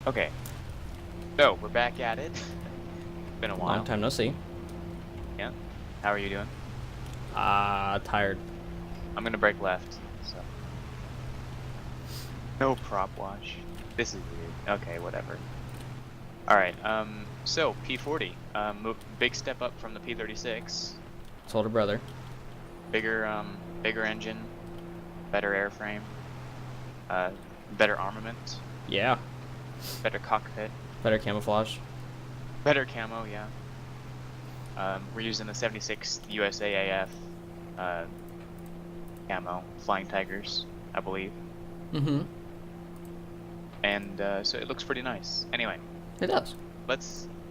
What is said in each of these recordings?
Okay, so we're back at it. Been a Long while. time no see. Yeah. How are you doing? Tired. I'm gonna break left. So. No prop wash. This is weird. Okay, whatever. All right. So P-40. Big step up from the P-36. It's older brother. Bigger engine, better airframe, better armament, Yeah. better cockpit, Better camouflage. better camo. Yeah. We're using the 76th USAAF camo, Flying Tigers, I believe. Mm-hmm. And so it looks pretty nice. Anyway, It does.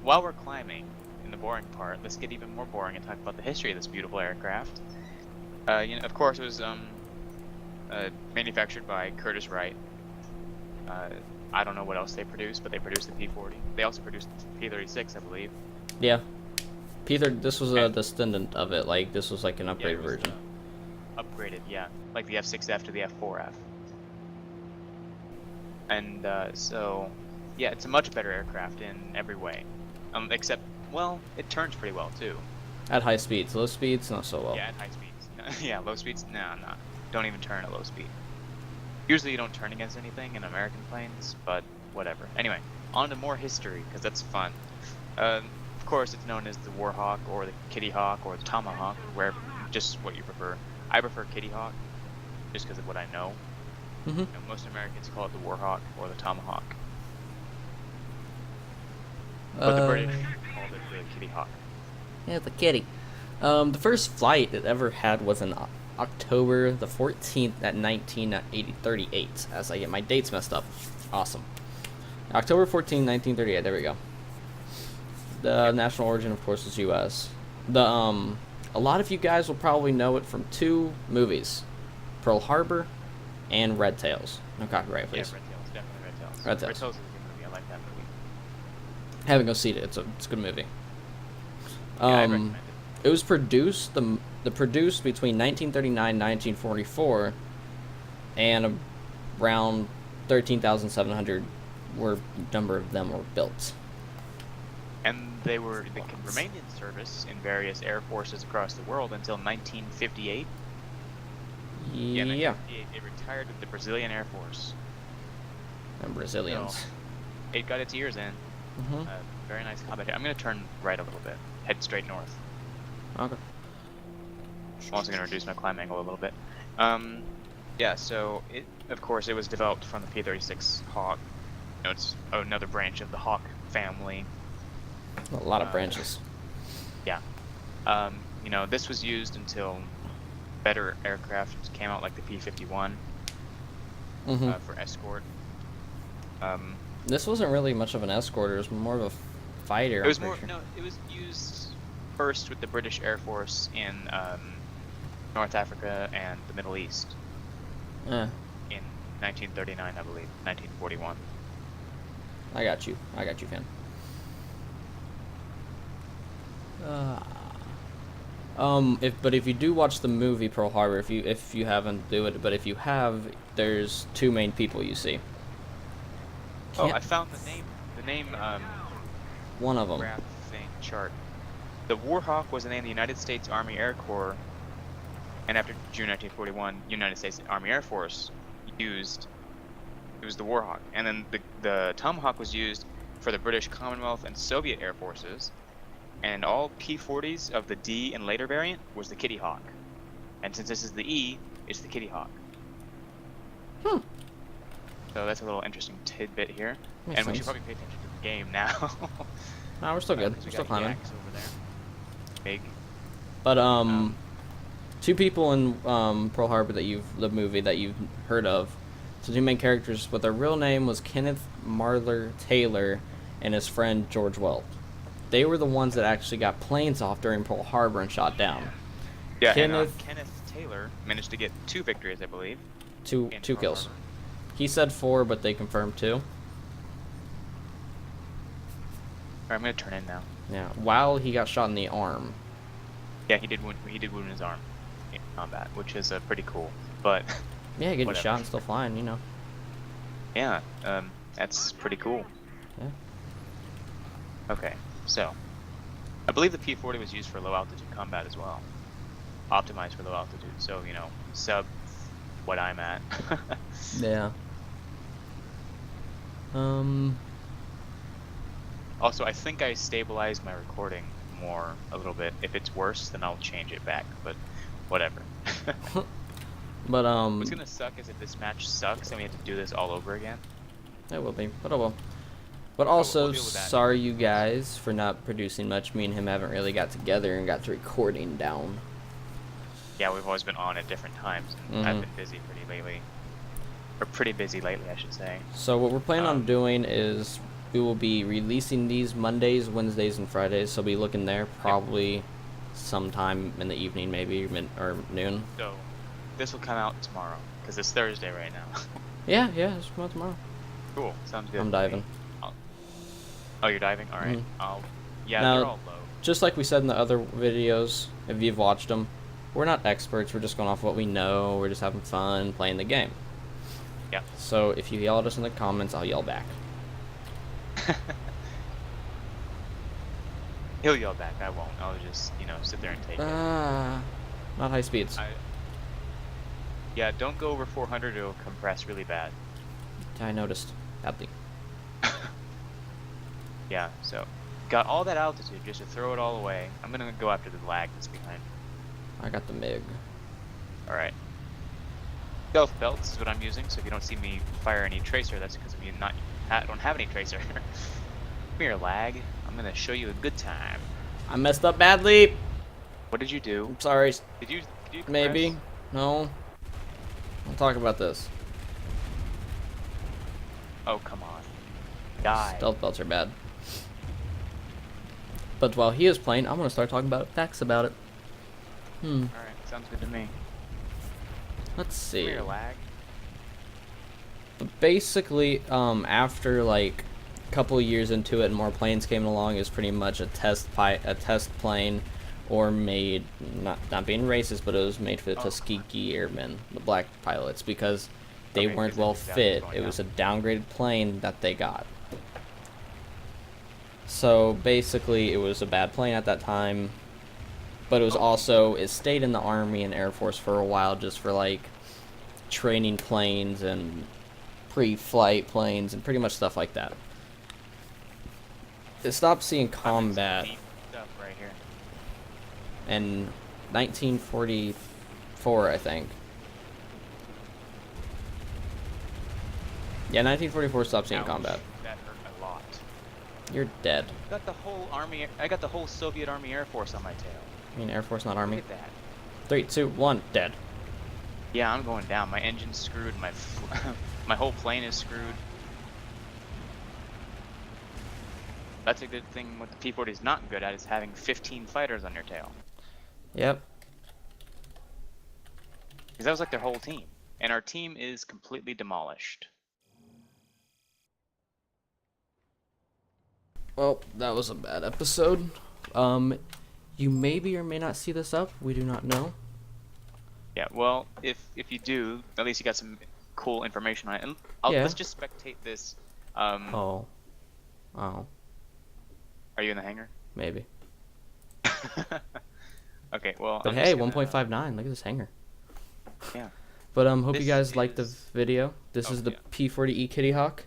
while we're climbing in the boring part, let's get even more boring and talk about the history of this beautiful aircraft. Of course, it was manufactured by Curtiss-Wright. I don't know what else they produced, but they produced the P-40. They also produced the P-36, I believe. Yeah. This was a descendant of it. Like, this was like an upgraded version. Upgraded, yeah. Like the F6F to the F4F. And so, yeah, it's a much better aircraft in every way. Except, well, it turns pretty well, too. At high speeds. Low speeds, not so well. Yeah, at high speeds. Yeah, low speeds, nah. Don't even turn at low speed. Usually you don't turn against anything in American planes, but whatever. Anyway, on to more history, because that's fun. Of course, it's known as the Warhawk, or the Kitty Hawk, or the Tomahawk, where just what you prefer. I prefer Kitty Hawk, just because of what I know. Mm-hmm. Most Americans call it the Warhawk or the Tomahawk. But the British called it the Kitty Hawk. Yeah, the kitty. The first flight it ever had was in October the 14th at 1938. As I get my dates messed up. Awesome. October 14, 1938. There we go. The national origin, of course, is U.S. A lot of you guys will probably know it from two movies, Pearl Harbor and Red Tails. No copyright, please. Yeah, Red Tails, definitely Red Tails. Red Tails. Red Tails is a good movie. I like that movie. Haven't go see it. It's a good movie. Yeah, I recommend it. It was produced produced between 1939 and 1944, and around 13,700 number of them were built. And they remained in service in various air forces across the world until 1958. Yeah. 1958, it retired with the Brazilian Air Force. And Brazilians. So, it got its years in. Mm-hmm. Very nice combat here. I'm going to turn right a little bit. Head straight north. Okay. I'm also going to reduce my climb angle a little bit. Yeah, so, of course, it was developed from the P-36 Hawk. It's another branch of the Hawk family. A lot of branches. Yeah. This was used until better aircraft came out, like the P-51 Mm-hmm. For escort. This wasn't really much of an escort. It was more of a fighter. It was it was used first with the British Air Force in North Africa and the Middle East Eh, in 1939, I believe, 1941. I got you, fan. If you do watch the movie Pearl Harbor, if you haven't, do it. But if you have, there's two main people you see. Oh, I found the name. One of them. Graph thing chart. The Warhawk was the name of the United States Army Air Corps, and after June 1941, United States Army Air Force used. It was the Warhawk, and then the Tomahawk was used for the British Commonwealth and Soviet Air Forces, and all P-40s of the D and later variant was the Kitty Hawk, and since this is the E, it's the Kitty Hawk. Hmm. So that's a little interesting tidbit here, Makes and we sense. should probably pay attention to the game now. No, we're still good. 'Cause We're we still got climbing. yaks over there. Big. But two people in Pearl Harbor the movie that you've heard of. So two main characters, but their real name was Kenneth Marler Taylor and his friend George Weld. They were the ones that actually got planes off during Pearl Harbor and shot down. Yeah, Kenneth Taylor managed to get 2 victories, I believe. two in Pearl kills. Harbor. He said 4, but they confirmed 2. Alright, I'm gonna turn in now. Yeah, while he got shot in the arm. Yeah, he did wound his arm in combat, which is pretty cool. But Yeah, getting whatever. shot and still flying, you know. Yeah, that's pretty cool. Yeah. Okay, so I believe the P-40 was used for low altitude combat as well, optimized for low altitude. So you know, sub what I'm at. Yeah. Also, I think I stabilized my recording more a little bit. If it's worse, then I'll change it back. But whatever. But What's gonna suck is if this match sucks and we have to do this all over again. it will be, but oh well. But We'll also, deal with that. sorry you guys for not producing much. Me and him haven't really got together and got the recording down. Yeah, we've always been on at different times. And I've been busy pretty lately. Or pretty busy lately, I should say. So what we're planning on doing is we will be releasing these Mondays, Wednesdays, and Fridays. So be looking there probably sometime in the evening, maybe or noon. So this will come out tomorrow because it's Thursday right now. Yeah, it's come out tomorrow. Cool, sounds good. I'm diving. Oh, you're diving? All right. Yeah, Now, they're all low. Just like we said in the other videos, if you've watched them, we're not experts. We're just going off what we know. We're just having fun playing the game. Yeah. So if you yell at us in the comments, I'll yell back. He'll yell back. I won't. I'll just, sit there and take it. Not high speeds. Yeah, don't go over 400. It'll compress really bad. I noticed. Badly. Yeah, so got all that altitude just to throw it all away. I'm gonna go after the lag that's behind. I got the MiG. All right. Stealth belts is what I'm using. So if you don't see me fire any tracer, that's because I don't have any tracer. Come here, lag. I'm gonna show you a good time. I messed up badly. What did you do? I'm sorry. Did you compress? Maybe. No. We'll talk about this. Oh, come on. Die. Stealth belts are bad. But while he is playing, I'm going to start talking about facts about it. Alright, sounds good to me. Let's see. Come here, lag. But basically, after like a couple years into it and more planes came along, it was pretty much a test plane, or made, not being racist, but it was made for the Tuskegee Airmen, the black pilots, because they weren't well fit. It was a downgraded plane that they got. So basically, it was a bad plane at that time, but it was also, it stayed in the Army and Air Force for a while just for like training planes and pre-flight planes and pretty much stuff like that. It stopped seeing combat Stuff right here. in 1944, I think. Yeah, 1944 stopped seeing combat. That hurt a lot. You're dead. I got the whole Soviet Army Air Force on my tail. I mean, Air Force, not Army. Look at that. 3, 2, 1, dead. Yeah, I'm going down. My engine's screwed. My whole plane is screwed. That's a good thing. What the P-40 is not good at is having 15 fighters on your tail. Yep. Because that was like their whole team, and our team is completely demolished. Well, that was a bad episode. You maybe or may not see this up. We do not know. Yeah, well, if you do, at least you got some cool information on it. And let's just spectate this. Oh. Are you in the hangar? Maybe. Okay, well. But hey, 1.59. Look at this hangar. Yeah. But hope you guys liked the video. This is the P-40e Kitty Hawk,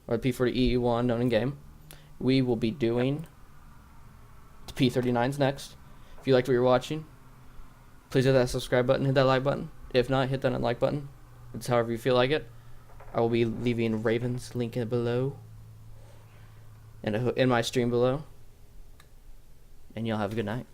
or P-40e E1 known in game. We will be doing the P-39s next. If you liked what you're watching, please hit that subscribe button, hit that like button. If not, hit that unlike button. It's however you feel like it. I will be leaving Raven's link below, and in my stream below. And y'all have a good night.